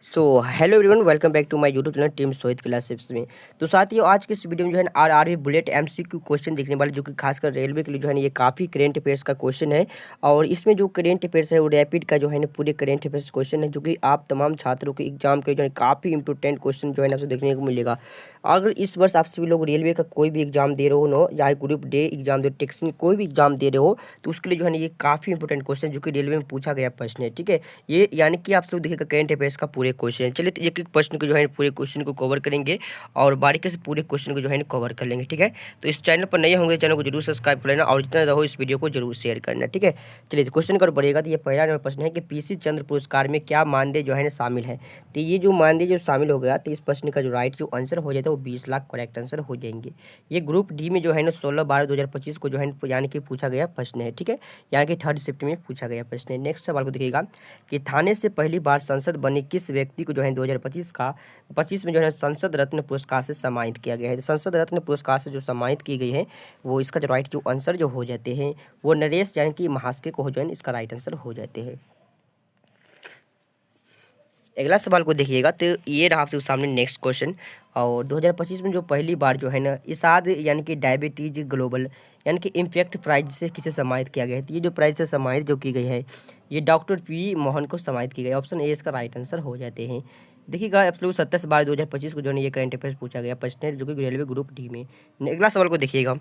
So hello everyone, welcome back to my YouTube channel team Sohit classes में। तो साथियों, आज के इस वीडियो में जो है ना आरआरबी बुलेट एमसीक्यू क्वेश्चन देखने वाले, जो कि खासकर रेलवे के लिए जो है ना ये काफ़ी करेंट अफेयर्स का क्वेश्चन है। और इसमें जो करेंट अफेयर्स है वो रैपिड का जो है ना पूरे करेंट अफेयर्स क्वेश्चन है, जो कि आप तमाम छात्रों के एग्जाम के जो है काफ़ी इंपॉर्टेंट क्वेश्चन जो है ना आपसे देखने को मिलेगा। अगर इस वर्ष आप सभी लोग रेलवे का कोई भी एग्जाम दे रहे हो ना, चाहे ग्रुप डे एग्जाम दे, टेक्निकल कोई भी एग्जाम दे रहे हो, तो उसके लिए जो है ना ये काफ़ी इंपॉर्टेंट क्वेश्चन जो कि रेलवे में पूछा गया प्रश्न है। ठीक है, ये यानी कि आप लोग देखिएगा करेंट अफेयर्स का पूरे क्वेश्चन। चलिए तो एक एक प्रश्न को जो है पूरे क्वेश्चन को कवर करेंगे और बारीकी से पूरे क्वेश्चन को जो है कवर कर लेंगे। ठीक है, तो इस चैनल पर नए होंगे, चैनल को जरूर सब्सक्राइब कर लेना और जितना ज़्यादा हो इस वीडियो को जरूर शेयर करना। ठीक है, चलिए तो क्वेश्चन कर बढ़िएगा। तो ये पहला नंबर प्रश्न है कि पीसी चंद्र पुरस्कार में क्या मानदेय जो है ना शामिल है। तो ये जो मानदेय जो शामिल हो गया, तो इस प्रश्न का जो राइट जो आंसर हो जाता है वो 20 लाख करेक्ट आंसर हो जाएंगे। ये ग्रुप डी में जो है ना 16/12/2025 को जो है यानी कि पूछा गया प्रश्न है। ठीक है, यानी कि थर्ड शिफ्ट में पूछा गया प्रश्न है। नेक्स्ट सवाल को देखिएगा कि थाने से पहली बार संसद बने किस व्यक्ति को जो है 2025 में जो है संसद रत्न पुरस्कार से सम्मानित किया गया है। तो संसद रत्न पुरस्कार से जो सम्मानित की गई है वो इसका जो राइट जो आंसर जो हो जाते हैं वो नरेश यानी कि महास्के को हो जो है इसका राइट आंसर हो जाते हैं। अगला सवाल को देखिएगा, तो ये रहा आपसे सामने नेक्स्ट क्वेश्चन। और 2025 में जो पहली बार जो है ना इसाद यानी कि डायबिटीज ग्लोबल यानी कि इम्पैक्ट प्राइज से किसे सम्मानित किया गया है। तो ये जो प्राइज से सम्मानित जो की गई है ये डॉक्टर पी मोहन को सम्मानित की गई है। ऑप्शन ए इसका राइट आंसर हो जाते हैं। देखिएगा एब्सोल्यूट 27/12/2025 को जो है ये करंट अफेयर्स पूछा गया प्रश्न है, जो कि रेलवे ग्रुप डी में। अगला सवाल को देखिएगा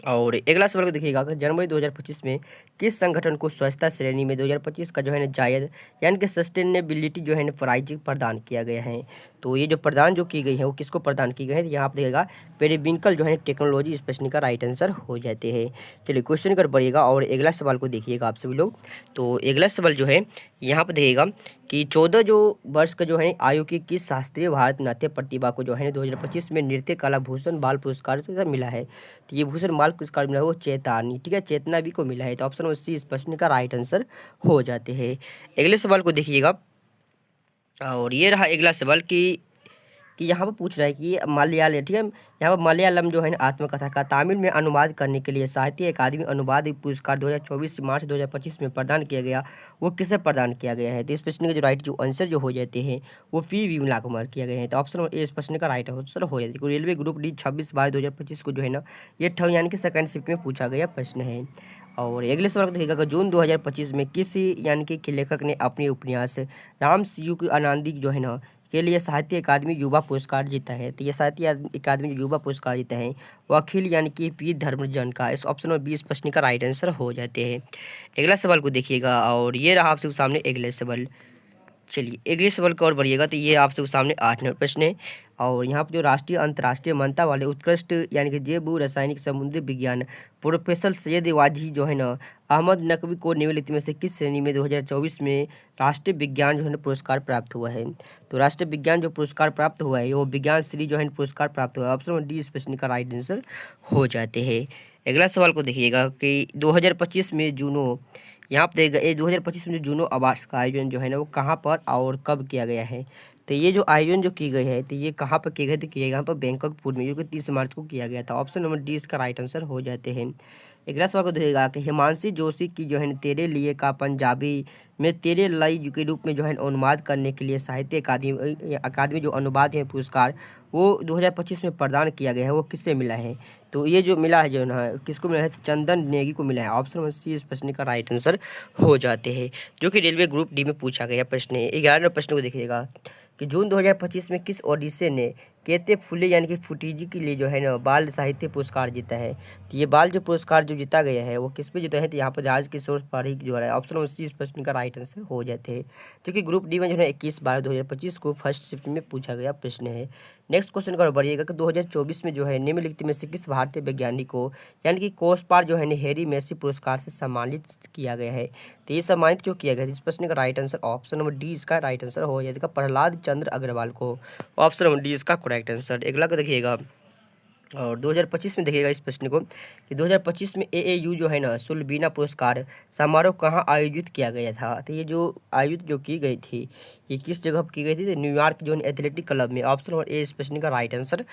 और अगला सवाल को देखिएगा कि जनवरी 2025 में किस संगठन को स्वच्छता श्रेणी में 2025 का जो है ना जायद यानी कि सस्टेनेबिलिटी जो है ना प्राइज प्रदान किया गया है। तो ये जो प्रदान जो की गई है वो किसको प्रदान की गई है, यहाँ आप देखिएगा पेरिविंकल जो है टेक्नोलॉजी इस प्रश्न का राइट आंसर हो जाते हैं। चलिए क्वेश्चन कर बढ़िएगा और अगला सवाल को देखिएगा आप सभी लोग। तो अगला सवाल जो है यहाँ पर देखिएगा कि 14 जो वर्ष का जो है आयु की किस शास्त्रीय भारत नाट्य प्रतिभा को जो है 2025 में नृत्य कला भूषण बाल पुरस्कार से मिला है। तो ये भूषण बाल पुरस्कार मिला है वो चेतानी, ठीक है, चेतना भी को मिला है। तो ऑप्शन नंबर सी इस प्रश्न का राइट आंसर हो जाते हैं। अगले सवाल को देखिएगा और ये रहा अगला सवाल कि यहाँ पर पूछ रहा है कि मलयालम, ठीक है, यहाँ पर मलयालम जो है ना आत्मकथा का तमिल में अनुवाद करने के लिए साहित्य अकादमी अनुवाद पुरस्कार 2024 मार्च 2025 में प्रदान किया गया, वो किसे प्रदान किया गया है। तो इस प्रश्न के जो राइट जो आंसर जो हो जाते हैं वो पी विमला कुमार किया गया है। तो ऑप्शन ए इस प्रश्न का राइट आंसर हो जाती है। रेलवे ग्रुप डी 26/12/2025 को जो है ना ये यानी कि सेकंड शिफ्ट में पूछा गया प्रश्न है। और अगले सवाल को देखिएगा कि जून 2025 में किसी यानी कि लेखक ने अपने उपन्यास राम सियू की अनांदी जो है ना के लिए साहित्य अकादमी युवा पुरस्कार जीता है। तो ये साहित्य अकादमी जो युवा पुरस्कार जीता है वो अखिल यानी कि पी धर्मजन का, इस ऑप्शन में 20 प्रश्न का राइट आंसर हो जाते हैं। अगला सवाल को देखिएगा और ये रहा आपसे सामने अगले सवाल। चलिए अगले सवाल को और बढ़िएगा, तो ये आपसे सामने 8 नंबर प्रश्न है। और यहाँ पर जो राष्ट्रीय अंतर्राष्ट्रीय मान्यता वाले उत्कृष्ट यानी कि जैव भू रासायनिक समुद्री विज्ञान प्रोफेसर सैयद वाजी जो है ना अहमद नकवी को निम्नलिखित में से किस श्रेणी में 2024 में राष्ट्रीय विज्ञान जो है ना पुरस्कार प्राप्त हुआ है। तो राष्ट्रीय विज्ञान जो पुरस्कार प्राप्त हुआ है वो विज्ञान श्री जो है पुरस्कार प्राप्त हुआ है। ऑप्शन डी इस प्रश्न का राइट आंसर हो जाते हैं। अगला सवाल को देखिएगा कि 2025 में जूनो, यहाँ पर देखिएगा ये 2025 में जो जूनो अवार्ड्स का आयोजन जो है ना वो कहाँ पर और कब किया गया है। तो ये जो आयोजन जो की गई है तो ये कहाँ पर किया गया था, किया गया यहाँ पर बैंकॉक में, जो कि 30 मार्च को किया गया था। ऑप्शन नंबर डी इसका राइट आंसर हो जाते हैं। अगला सवाल को देखिएगा कि हिमांशी जोशी की जो है ना तेरे लिए का पंजाबी में तेरे लाई के रूप में जो है अनुवाद करने के लिए साहित्य अकादमी जो अनुवाद है पुरस्कार वो 2025 में प्रदान किया गया है, वो किससे मिला है। तो ये जो मिला है जो ना किसको मिला है, चंदन नेगी को मिला है। ऑप्शन नंबर सी इस प्रश्न का राइट आंसर हो जाते हैं, जो कि रेलवे ग्रुप डी में पूछा गया प्रश्न है। 11वें प्रश्न को देखिएगा कि जून 2025 में किस ओडिसे ने केते फुले यानी कि फुटीजी के लिए जो है ना बाल साहित्य पुरस्कार जीता है। तो ये बाल जो पुरस्कार जो जीता गया है वो किस पे जीता है, तो यहाँ पर राजकिशोर पारिक जो है। ऑप्शन नंबर सी इस प्रश्न का राइट आंसर हो जाते हैं, क्योंकि ग्रुप डी में जो है 21/12/2025 को फर्स्ट शिफ्ट में पूछा गया प्रश्न है। नेक्स्ट क्वेश्चन का बढ़िएगा कि 2024 में जो है निम्नलिखित में से किस भारतीय वैज्ञानिक को यानी कि कोसपार जो है हैरी मेसी पुरस्कार से सम्मानित किया गया है। तो ये सम्मानित क्यों किया गया है, इस प्रश्न का right answer option number D इसका राइट आंसर हो जाएगा प्रहलाद चंद्र अग्रवाल को। ऑप्शन नंबर डी इसका करेक्ट आंसर। अगला को देखिएगा और 2025 में देखिएगा इस प्रश्न को कि 2025 में एएयू जो है ना सुलबीना पुरस्कार समारोह कहाँ आयोजित किया गया था। तो ये जो आयोजित जो की गई थी ये किस जगह पर की गई थी, तो न्यूयॉर्क जो एथलेटिक क्लब में। ऑप्शन नंबर ए इस प्रश्न का राइट आंसर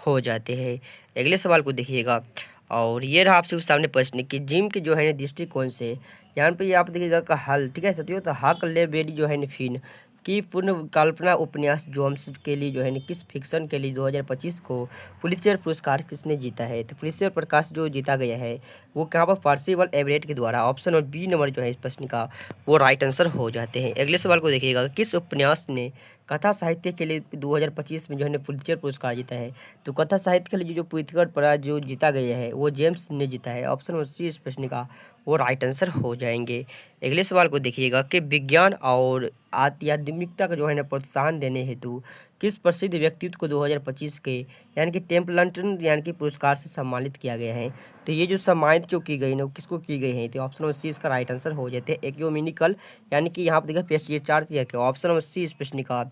हो जाते हैं। अगले सवाल को देखिएगा और ये रहा आपसे सामने प्रश्न कि जिम के जो है ना दृष्टिकोण से यहाँ पे आप देखिएगा का हल, ठीक है साथियों, तो हक ले बेरी जो है ना फिन कि पूर्ण कल्पना उपन्यास जोम्स के लिए जो है ना किस फिक्शन के लिए 2025 को पुलित्जर पुरस्कार किसने जीता है? तो पुलित्जर प्रकाश जो जीता गया है वो कहाँ पर पर्सिवल एवरेट के द्वारा। ऑप्शन और बी नंबर जो है इस प्रश्न का वो राइट आंसर हो जाते हैं। अगले सवाल को देखिएगा, किस उपन्यास ने कथा साहित्य के लिए 2025 में जो है पुलित्जर पुरस्कार जीता है? तो कथा साहित्य के लिए जो पुलित्जर प्राइज जो जीता गया है वो जेम्स ने जीता है। ऑप्शन नंबर सी इस प्रश्न का वो राइट आंसर हो जाएंगे। अगले सवाल को देखिएगा कि विज्ञान और आध्यात्मिकता का जो है ना प्रोत्साहन देने हेतु किस प्रसिद्ध व्यक्तित्व को 2025 के यानी कि टेम्पल्टन यानी कि पुरस्कार से सम्मानित किया गया है? तो ये जो सम्मानित जो की गई ना किसको की गई है? तो ऑप्शन नंबर सी इसका राइट आंसर हो जाते हैं एक्योमिनिकल यानी कि यहाँ पर देखिए पीएचडी 4 के ऑप्शन नंबर सी इस प्रश्न का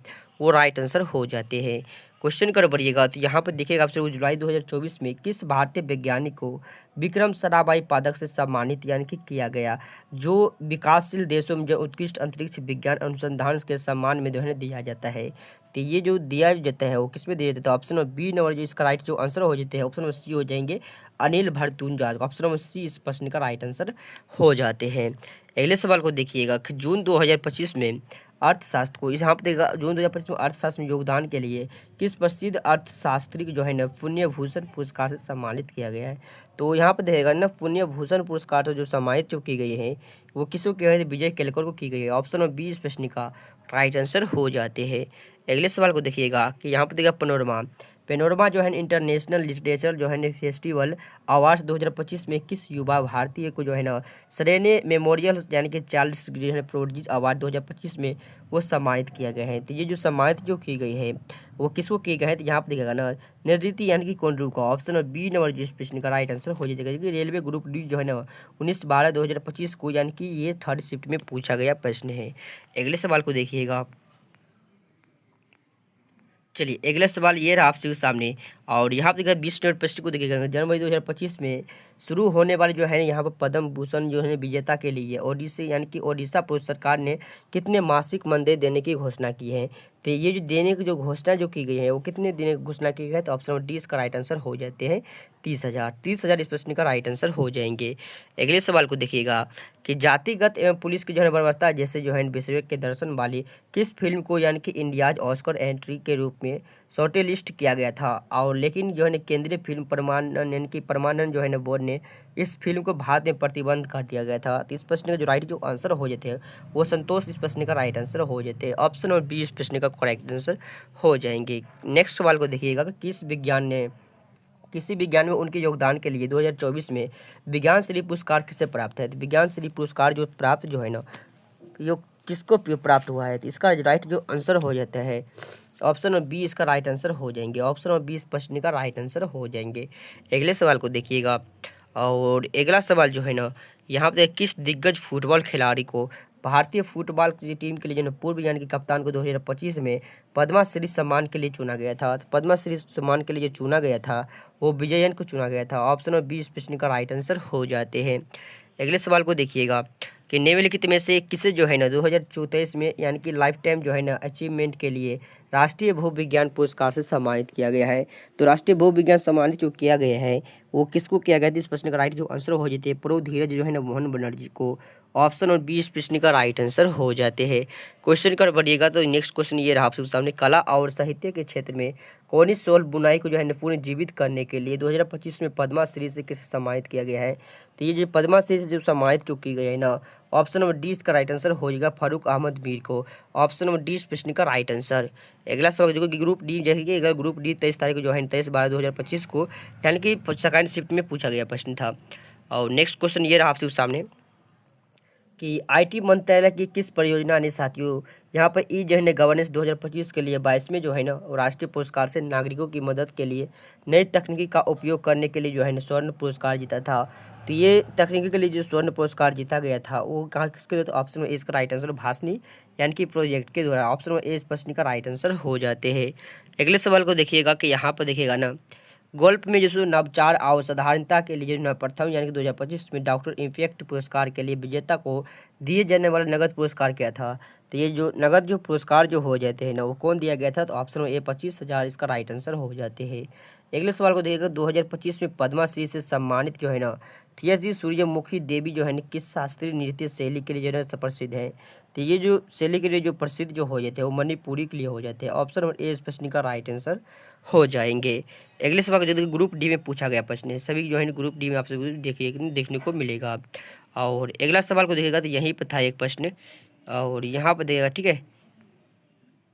वो राइट आंसर हो जाते हैं। क्वेश्चन कर बढ़िएगा तो यहाँ पर देखिएगा आपसे जुलाई 2024 में किस भारतीय वैज्ञानिक को विक्रम साराभाई पदक से सम्मानित यानी कि किया गया, जो विकासशील देशों में जो उत्कृष्ट अंतरिक्ष विज्ञान अनुसंधान के सम्मान में जो है दिया जाता है? तो ये जो दिया जाता है वो किस में दिया जाता है? ऑप्शन नंबर बी नंबर जो इसका राइट जो आंसर हो जाते हैं ऑप्शन नंबर सी हो जाएंगे अनिल भरतुंजाद। ऑप्शन नंबर सी इस प्रश्न का राइट आंसर हो जाते हैं। अगले सवाल को देखिएगा कि जून 2025 में अर्थशास्त्र को यहाँ पर देखा जून 2025 में अर्थशास्त्र में योगदान के लिए किस प्रसिद्ध अर्थशास्त्री को जो है ना पुण्य भूषण पुरस्कार से सम्मानित किया गया है? तो यहाँ पर देखेगा ना पुण्य भूषण पुरस्कार से जो सम्मानित जो की गई है वो किसको किया है? विजय केलकर को की गई है। ऑप्शन नंबर बी इस प्रश्न का राइट आंसर हो जाते हैं। अगले सवाल को देखिएगा कि यहाँ पर देखा पेनोरमा जो है इंटरनेशनल लिटरेचर जो है ना फेस्टिवल अवार्ड्स 2025 में किस युवा भारतीय को जो है ना सरेने मेमोरियल यानी कि चार्ल्स जो है प्रोडिज अवार्ड 2025 में वो सम्मानित किया गया है? तो ये जो सम्मानित जो की गई है वो किसको की गई है? तो यहाँ पर देखिएगा ना निर्दिति यानी कि कौन का ऑप्शन और बी नंबर जिस प्रश्न का राइट आंसर हो जाएगा, क्योंकि रेलवे ग्रुप डी जो है ना 19/12/2025 को यानी कि ये थर्ड शिफ्ट में पूछा गया प्रश्न है। अगले सवाल को देखिएगा। चलिए अगला सवाल ये रहा आपसे सामने और यहाँ पे 20 प्रश्न को देखिएगा। जनवरी 2025 में शुरू होने वाले जो है यहाँ पर पद्म भूषण जो है विजेता के लिए ओडिशा यानी कि ओडिशा पुलिस सरकार ने कितने मासिक मानदेय देने की घोषणा की है? तो ये जो देने की जो घोषणा जो की गई है वो कितने देने की घोषणा की गई है? तो ऑप्शन नंबर डी इसका राइट आंसर हो जाते हैं 30,000 इस प्रश्न का राइट आंसर हो जाएंगे। अगले सवाल को देखिएगा कि जातिगत एवं पुलिस की जो है बर्बरता जैसे जो है विषय के दर्शन वाली किस फिल्म को यानी कि इंडियाज ऑस्कर एंट्री के रूप में शॉर्ट लिस्ट किया गया था, और लेकिन जो है ना केंद्रीय फिल्म प्रमाणन यानी कि प्रमाणन जो है ना बोर्ड ने इस फिल्म को भारत में प्रतिबंध कर दिया गया था? तो इस प्रश्न का जो राइट जो आंसर हो जाते हैं वो संतोष इस प्रश्न का राइट आंसर हो जाते हैं। ऑप्शन और बी इस प्रश्न का करेक्ट आंसर हो जाएंगे। नेक्स्ट सवाल को देखिएगा कि किसी विज्ञान में उनके योगदान के लिए 2024 में विज्ञान श्री पुरस्कार किसे प्राप्त है? तो विज्ञान श्री पुरस्कार जो प्राप्त जो है ना ये किसको प्राप्त हुआ है? तो इसका राइट जो आंसर हो जाता है ऑप्शन और बी इसका राइट आंसर हो जाएंगे। ऑप्शन और बी इस प्रश्न का राइट आंसर हो जाएंगे। अगले सवाल को देखिएगा और अगला सवाल जो है ना यहाँ पे किस दिग्गज फुटबॉल खिलाड़ी को भारतीय फुटबॉल की टीम के लिए जो पूर्व यानी कि कप्तान को 2025 में पद्मश्री सम्मान के लिए चुना गया था? तो पद्मश्री सम्मान के लिए जो चुना गया था वो विजयन को चुना गया था। ऑप्शन और बी इस प्रश्न का राइट आंसर हो जाते हैं। अगले सवाल को देखिएगा कि निम्नलिखित में से किसे जो है ना 2024 में यानी कि लाइफ टाइम जो है ना अचीवमेंट के लिए राष्ट्रीय भूविज्ञान पुरस्कार से सम्मानित किया गया है? तो राष्ट्रीय भूविज्ञान सम्मानित जो किया गया है वो किसको किया गया था? इस प्रश्न का राइट जो आंसर हो जाते हैं प्रो धीरज जो है ना मोहन बनर्जी को। ऑप्शन और बी इस प्रश्न का राइट आंसर हो जाते हैं। क्वेश्चन कर बढ़िएगा तो नेक्स्ट क्वेश्चन ये रहा आपके सामने, कला और साहित्य के क्षेत्र में कोनी सोल बुनाई को जो है पुनर्जीवित करने के लिए 2025 में पद्मश्री से किसे सम्मानित किया गया है? तो ये जो पद्मश्री से जो सम्मानित जो की गई है ना ऑप्शन नंबर डी इसका राइट आंसर हो जाएगा फारूक अहमद मीर को। ऑप्शन नंबर डी इस प्रश्न का राइट आंसर। अगला सवाल जो कि ग्रुप डी देखिए अगर ग्रुप डी 23 तारीख को जो है 23/12/2025 को यानी कि सेकंड शिफ्ट में पूछा गया प्रश्न था। और नेक्स्ट क्वेश्चन ये रहा आपसे सामने कि आईटी मंत्रालय की किस परियोजना ने साथियों यहाँ पर ई जो है ना गवर्नेंस 2025 के लिए 22वें जो है ना राष्ट्रीय पुरस्कार से नागरिकों की मदद के लिए नई तकनीकी का उपयोग करने के लिए जो है ना स्वर्ण पुरस्कार जीता था? तो ये तकनीकी के लिए जो स्वर्ण पुरस्कार जीता गया था वो कहाँ किसके लिए? तो ऑप्शन ए इसका राइट आंसर भाषणी यानी कि प्रोजेक्ट के द्वारा। ऑप्शन ए इस प्रश्न का राइट आंसर हो जाते हैं। अगले सवाल को देखिएगा कि यहाँ पर देखिएगा ना गोल्फ में जो नवाचार और साधारणता के लिए जो प्रथम यानी कि 2025 में डॉक्टर इम्पैक्ट पुरस्कार के लिए विजेता को दिए जाने वाला नगद पुरस्कार क्या था? तो ये जो नगद जो पुरस्कार जो हो जाते हैं ना वो कौन दिया गया था, तो ऑप्शन ए 25,000 इसका राइट आंसर हो जाते हैं। अगले सवाल को देखिएगा, 2025 में पद्मश्री से सम्मानित जो है ना TSG सूर्यमुखी देवी जो है ना किस शास्त्रीय नृत्य शैली के लिए जो है प्रसिद्ध है। तो ये जो शैली के लिए जो प्रसिद्ध जो हो जाते हैं वो मणिपुरी के लिए हो जाते हैं। ऑप्शन नंबर ए इस प्रश्न का राइट आंसर हो जाएंगे। अगले सवाल को जो देखिए ग्रुप डी में पूछा गया प्रश्न है, सभी जो है ग्रुप डी में आपसे देखने को मिलेगा। और अगला सवाल को देखिएगा तो यहीं पर था एक प्रश्न और यहाँ पर देगा, ठीक है।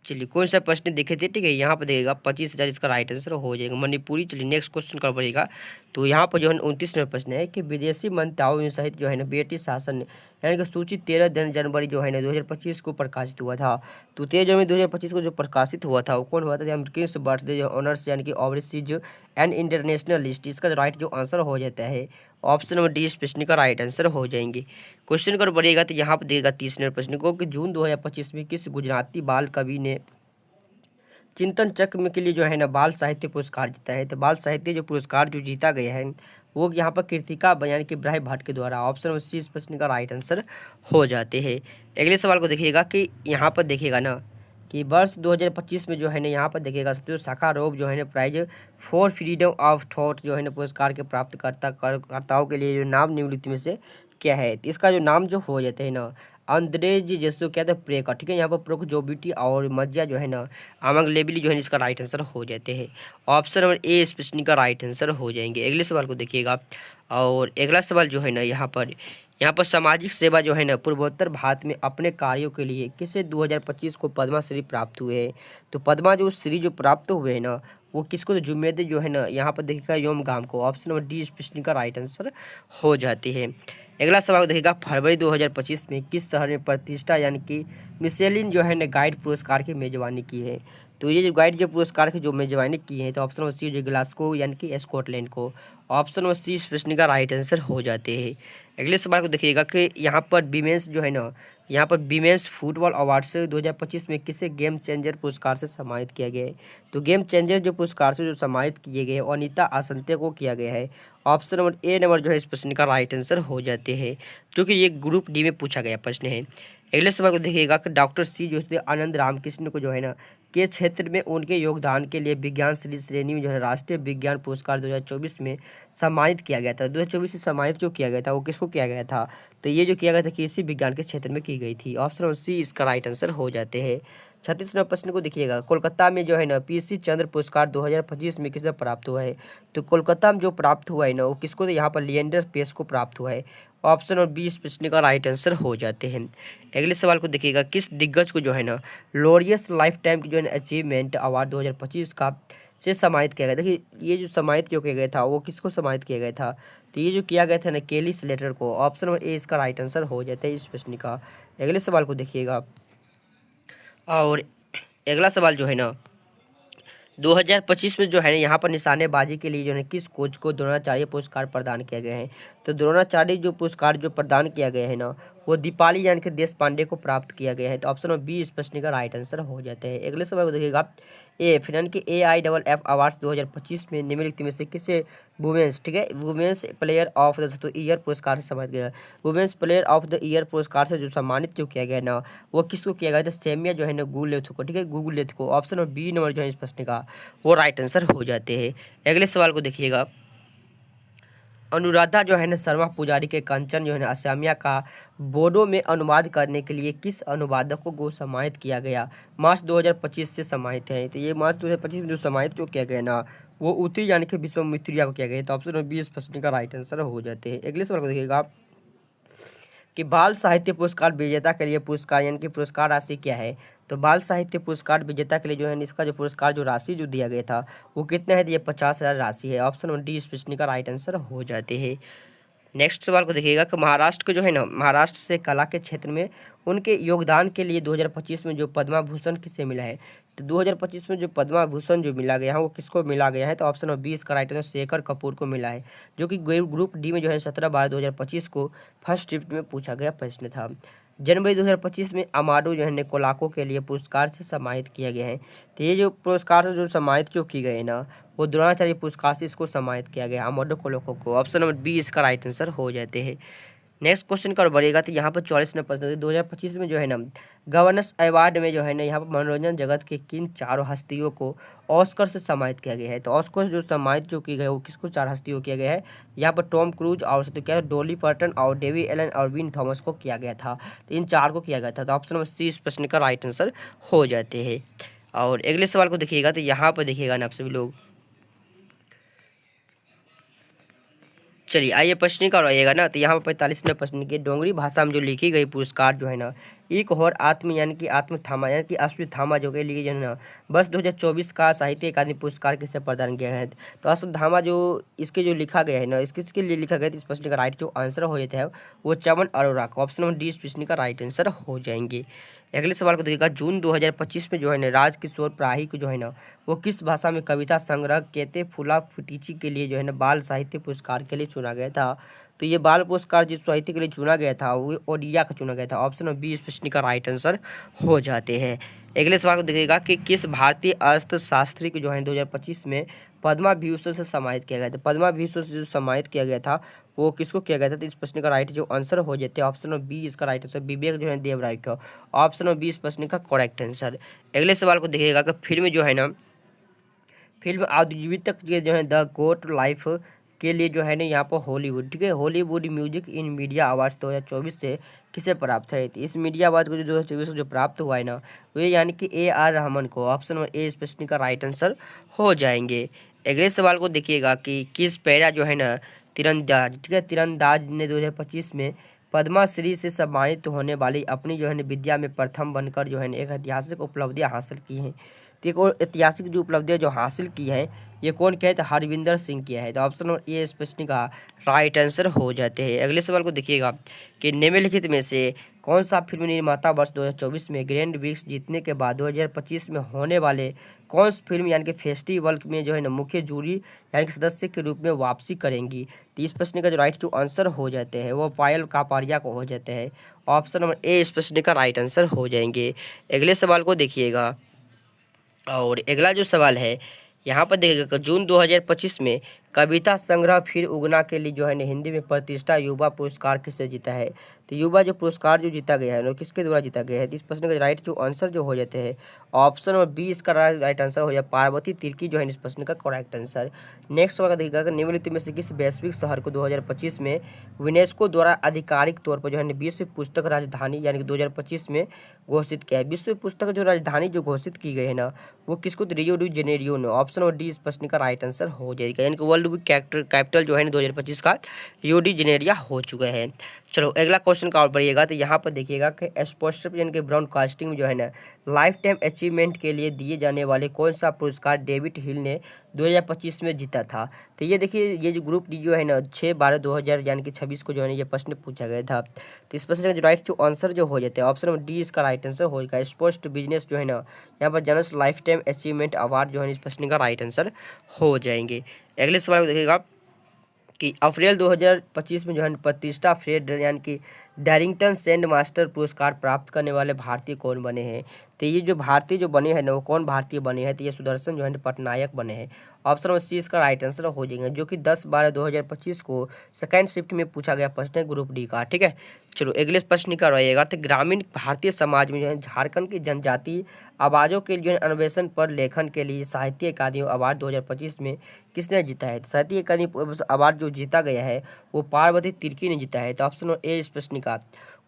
चलिए कौन सा प्रश्न देखे थे, ठीक है, यहाँ पर देगा 25,000 इसका राइट आंसर हो जाएगा मणिपुरी। चलिए नेक्स्ट क्वेश्चन कर पड़ेगा। तो यहाँ पर जो है 29 नंबर प्रश्न है कि विदेशी मंत्रालयों सहित जो है ना ब्रिटिश शासन यानी कि सूची 13 जनवरी जो है ना 2025 को प्रकाशित हुआ था। तो 13 जनवरी 2025 को जो प्रकाशित हुआ था वो कौन हुआ था, किस बर्थडे जो ऑनर्स यानी कि ओवरसीज एंड इंटरनेशनल लिस्ट, इसका राइट जो आंसर हो जाता है ऑप्शन नंबर डी इस प्रश्न का राइट आंसर हो जाएंगे। क्वेश्चन कर बढ़िएगा तो यहाँ पर देगा 30 नंबर प्रश्न को कि जून 2025 में किस गुजराती बाल कवि ने चिंतन चक्र में के लिए जो है ना बाल साहित्य पुरस्कार जीता है। तो बाल साहित्य जो पुरस्कार जो जीता गया है वो यहाँ पर कृतिका यानी कि ब्राह्य भट्ट के द्वारा। ऑप्शन नंबर सी इस प्रश्न का राइट आंसर हो जाते हैं। अगले सवाल को देखिएगा कि यहाँ पर देखिएगा ना कि वर्ष 2025 में जो है ना यहाँ पर देखिएगा जो साखारोव जो है ना prize for freedom of thought जो है ना पुरस्कार के प्राप्तकर्ताओं के लिए जो नाम निम्नलिखित में से क्या है। तो इसका जो नाम जो हो जाते हैं ना अंद्रेज जैसो क्या था प्रेका, ठीक है, यहाँ पर प्रोकजोबिटी और मज्जा जो है ना आमंग लेबिली जो है इसका राइट आंसर हो जाते हैं। ऑप्शन नंबर ए इस प्रश्न का राइट आंसर हो जाएंगे। अगले सवाल को देखिएगा और अगला सवाल जो है ना यहाँ पर सामाजिक सेवा जो है ना पूर्वोत्तर भारत में अपने कार्यों के लिए किसे 2025 को पद्मा श्री प्राप्त हुए हैं। तो पद्मा जो श्री जो प्राप्त हुए हैं ना वो किसको, तो जुम्मेद जो है ना यहाँ पर देखिएगा योम गाम को। ऑप्शन नंबर डी इस प्रश्न का राइट आंसर हो जाती है। अगला सवाल देखिएगा फरवरी 2025 में किस शहर में प्रतिष्ठा यानी कि मिशेलिन जो है ना गाइड पुरस्कार की मेजबानी की है। तो ये जो गाइड जो पुरस्कार की जो मेजबानी की है तो ऑप्शन नंबर सी जो ग्लासगो यानी कि स्कॉटलैंड को। ऑप्शन नंबर सी इस प्रश्न का राइट आंसर हो जाते हैं। अगले सवाल को देखिएगा कि यहाँ पर विमेंस जो है ना यहाँ पर विमेंस फुटबॉल अवार्ड से 2025 में किसे गेम चेंजर पुरस्कार से सम्मानित किया गया है। तो गेम चेंजर जो पुरस्कार से जो सम्मानित किए गए हैं अनीता आसंते को किया गया है। ऑप्शन नंबर ए नंबर जो है इस प्रश्न का राइट आंसर हो जाते हैं, जो कि ये ग्रुप डी में पूछा गया प्रश्न है। अगले सवाल को देखिएगा कि डॉक्टर सी जो है आनंद रामकृष्ण को जो है ना के क्षेत्र में उनके योगदान के लिए विज्ञान श्रेणी में जो है राष्ट्रीय विज्ञान पुरस्कार 2024 में सम्मानित किया गया था। 2024 में सम्मानित जो किया गया था वो किसको किया गया था, तो ये जो किया गया था कृषि विज्ञान के क्षेत्र में की गई थी। ऑप्शन नंबर सी इसका राइट आंसर हो जाते हैं। 36 नंबर प्रश्न को देखिएगा कोलकाता में जो है ना PC चंद्र पुरस्कार 2025 में किसे प्राप्त हुआ है। तो कोलकाता में जो प्राप्त हुआ है ना वो किसको, तो यहाँ पर लिएंडर पेस को प्राप्त हुआ है। ऑप्शन नंबर बी इस प्रश्न का राइट आंसर हो जाते हैं। अगले सवाल को देखिएगा किस दिग्गज को जो है ना लॉरियस लाइफ टाइम की जो है ना अचीवमेंट अवार्ड 2025 का से सम्मानित किया गया। देखिए ये जो सम्मानित जो किया गया था वो किसको सम्मानित किया गया था, तो ये जो किया गया था ना केली स्लेटर को। ऑप्शन नंबर ए इसका राइट आंसर हो जाता है इस प्रश्न का। अगले सवाल को देखिएगा और अगला सवाल जो है ना 2025 में जो है ना यहाँ पर निशानेबाजी के लिए जो है किस कोच को द्रोणाचार्य पुरस्कार प्रदान किया गया है। तो द्रोणाचार्य जो पुरस्कार जो प्रदान किया गया है ना वो दीपाली यानी कि देश पांडे को प्राप्त किया गया है। तो ऑप्शन नंबर बी इस प्रश्न का राइट आंसर हो जाता है। अगले सवाल को देखिएगा फिर यानी कि AIFF अवार्ड्स 2025 में निम्नलिखित में से किसे वुमेंस, ठीक है, women's player of the year पुरस्कार से सम्मानित किया गया। Women's player of the year पुरस्कार से जो सम्मानित जो किया गया ना वो किसको किया गया था, सेमिया जो है ना गुलेथ को, ठीक है, गुगलेथ को। ऑप्शन नंबर बी नंबर जो है इस प्रश्न का वो राइट आंसर हो जाते हैं। अगले सवाल को देखिएगा अनुराधा जो है ना शर्मा पुजारी के कंचन जो है ना असमिया का बोडो में अनुवाद करने के लिए किस अनुवादकों को सम्मानित किया गया। मार्च 2025 से सम्मानित है। तो ये मार्च 2025 में जो सम्मानित जो किया गया ना वो उतरी यानी कि विश्वामित्रिया को किया गया। तो ऑप्शन नंबर बी इस प्रश्न का राइट आंसर हो जाते हैं। अगले सवाल को देखिएगा कि बाल साहित्य पुरस्कार विजेता के लिए पुरस्कार यानी कि पुरस्कार राशि क्या है। तो बाल साहित्य पुरस्कार विजेता के लिए जो है इसका जो पुरस्कार जो राशि जो दिया गया था वो कितना है, तो ये 50,000 राशि है। ऑप्शन नंबर डी इस प्रश्न का राइट आंसर हो जाते हैं। नेक्स्ट सवाल को देखिएगा कि महाराष्ट्र को जो है ना महाराष्ट्र से कला के क्षेत्र में उनके योगदान के लिए 2025 में जो पद्मा भूषण किसे मिला है। तो 2025 में जो पद्मा भूषण जो मिला गया है वो किसको मिला गया है, तो ऑप्शन नंबर 20 का राइट आंसर शेखर कपूर को मिला है, जो कि ग्रुप डी में जो है 17/12/2025 को फर्स्ट शिफ्ट में पूछा गया प्रश्न था। जनवरी 2025 में अमाडो जो है कोलाको के लिए पुरस्कार से सम्मानित किया गया है। तो ये जो पुरस्कार से जो सम्मानित जो की गए ना वो द्रोणाचार्य पुरस्कार से इसको सम्मानित किया गया अमाडो कोलाको को। ऑप्शन नंबर बी इसका राइट आंसर हो जाते हैं। नेक्स्ट क्वेश्चन का बढ़ेगा तो यहाँ पर 44 नंबर 2025 में जो है ना गवर्नेंस अवार्ड में जो है ना यहाँ पर मनोरंजन जगत के किन चारों हस्तियों को ऑस्कर से सम्मानित किया गया है। तो ऑस्कर जो सम्मानित जो की गई है वो किसको, 4 हस्तियों किया गया है। यहाँ पर टॉम क्रूज और तो क्या डोली पर्टन और डेवी एलन और विन थॉमस को किया गया था। तो इन 4 को किया गया था। तो ऑप्शन नंबर सी इस प्रश्न का राइट आंसर हो जाते हैं। और अगले सवाल को देखिएगा तो यहाँ पर देखिएगा ना आप सभी लोग, चलिए आइए प्रश्न का रहेगा ना। तो यहाँ पर 45वें प्रश्न के डोंगरी भाषा में जो लिखी गई पुरस्कार जो है ना एक और आत्म यानी कि आत्मथामा यानी कि अश्वत्थामा जो के लिए जो है ना बस 2024 का साहित्य अकादमी पुरस्कार किसे प्रदान किया है। तो अश्वत्थामा जो इसके जो लिखा गया है ना इसके लिए लिखा गया था। इस प्रश्न का राइट जो आंसर हो जाता है वो चमन अरोरा का, ऑप्शन नंबर डी इस प्रश्न का राइट आंसर हो जाएंगे। अगले सवाल को देखिएगा, जून 2025 में जो है ना राजकिशोर प्राही को जो है ना वो किस भाषा में कविता संग्रह केते फुला फुटीची के लिए जो है ना बाल साहित्य पुरस्कार के लिए चुना गया था। तो ये बाल पुरस्कार जिस साहित्य के लिए चुना गया था वो ओडिया का चुना गया था। ऑप्शन नंबर बी इस प्रश्न का राइट आंसर हो जाते हैं। अगले सवाल को देखिएगा कि किस भारतीय अर्थशास्त्री को जो है 2025 में पद्मा विभूषण से सम्मानित किया गया था। पद्मा विभूषण से जो सम्मानित किया गया था वो किसको किया गया था। तो इस प्रश्न का राइट जो आंसर हो जाते हैं ऑप्शन नंबर बी इसका राइट आंसर विवेक जो है देवराय का, ऑप्शन नंबर बी इस प्रश्न का करेक्ट आंसर। अगले सवाल को देखिएगा कि फिल्म जो है ना फिल्म आजीविक जो है द गोट लाइफ के लिए जो है ना यहाँ पर हॉलीवुड, ठीक है, Hollywood music in media awards 2024 से किसे प्राप्त है। तो इस मीडिया अवार्ड को जो 2024 जो प्राप्त हुआ है ना वो यानी कि AR रहमान को, ऑप्शन नंबर ए इस प्रश्न का राइट आंसर हो जाएंगे। अगले सवाल को देखिएगा कि किस पैरा जो है ना तीरंदाज, ठीक है, तीरंदाज ने 2025 में पद्मा श्री से सम्मानित होने वाली अपनी जो है ना विद्या में प्रथम बनकर जो है ना एक ऐतिहासिक उपलब्धियां हासिल की हैं। तो एक और ऐतिहासिक जो उपलब्धियां जो हासिल की है ये कौन किया है, तो हरविंदर सिंह किया है। तो ऑप्शन नंबर ए इस प्रश्न का राइट आंसर हो जाते हैं। अगले सवाल को देखिएगा कि निम्नलिखित में से कौन सा फिल्म निर्माता वर्ष 2024 में ग्रैंड विक्स जीतने के बाद 2025 में होने वाले कौन सी फिल्म यानी कि फेस्टिवल में जो है ना मुख्य जूरी यानी कि सदस्य के रूप में वापसी करेंगी। तो इस प्रश्न का जो राइट जो आंसर हो जाते हैं वो पायल कापारिया को हो जाते हैं। ऑप्शन नंबर ए इस प्रश्न का राइट आंसर हो जाएंगे। अगले सवाल को देखिएगा और अगला जो सवाल है यहाँ पर देखिएगा जून 2025 में कविता संग्रह फिर उगना के लिए जो है ना हिंदी में प्रतिष्ठा युवा पुरस्कार किससे जीता है। तो युवा जो पुरस्कार जो जीता गया है ना किसके द्वारा जीता गया है। तो इस प्रश्न का राइट जो आंसर जो हो जाते हैं ऑप्शन नंबर बी इसका राइट आंसर हो जाए पार्वती तिर्की जो है इस प्रश्न का करेक्ट आंसर। नेक्स्ट सवाल देखिएगा कि निम्नलिखित में से किस वैश्विक शहर को 2025 में यूनेस्को द्वारा आधिकारिक तौर पर जो है विश्व पुस्तक राजधानी यानी कि 2025 में घोषित किया है। विश्व पुस्तक जो राजधानी जो घोषित की गई है ना वो किसको, रियो डी जेनेरियो ने, ऑप्शन नंबर डी इस प्रश्न का राइट आंसर हो जाएगा। यानी कि वर्ल्ड कैपिटल जो है ना 2025 का रियो डी जेनेरिया हो चुका है। चलो अगला क्वेश्चन का और बढ़िएगा तो यहाँ पर देखिएगा कि स्पोर्ट्स यानी कि ब्रॉडकास्टिंग में जो है ना लाइफ टाइम अचीवमेंट के लिए दिए जाने वाले कौन सा पुरस्कार डेविड हिल ने 2025 में जीता था। तो ये देखिए ये जो ग्रुप डी जो है ना 6/12/2000 यानी कि 26 को जो है ना ये प्रश्न पूछा गया था। तो इस प्रश्न का जो राइट जो आंसर जो हो जाता है ऑप्शन नंबर डी इसका राइट आंसर हो जाएगा। स्पोर्ट्स बिजनेस जो है ना यहाँ पर general life time achievement award जो है इस प्रश्न का राइट आंसर हो जाएंगे। अगले सवाल को देखिएगा कि अप्रैल 2025 में जो है प्रतिष्ठा फ्रेड यानी कि डैरिंगटन सेंड मास्टर पुरस्कार प्राप्त करने वाले भारतीय कौन बने हैं। तो ये जो भारतीय जो बने हैं ना वो कौन भारतीय बने हैं। तो ये सुदर्शन जो है पटनायक बने हैं। ऑप्शन नंबर सी इसका राइट आंसर हो जाएगा जो कि 10/12/2025 को सेकेंड शिफ्ट में पूछा गया प्रश्न है ग्रुप डी का, ठीक है। चलो अगले प्रश्न का रहेगा तो ग्रामीण भारतीय समाज में जो है झारखंड की जनजातीय आवाज़ों के लिए अन्वेषण पर लेखन के लिए साहित्य अकादमी अवार्ड 2025 में किसने जीता है। साहित्य अकादमी अवार्ड जो जीता गया है वो पार्वती तिर्की ने जीता है। तो ऑप्शन नंबर ए इस प्रश्न का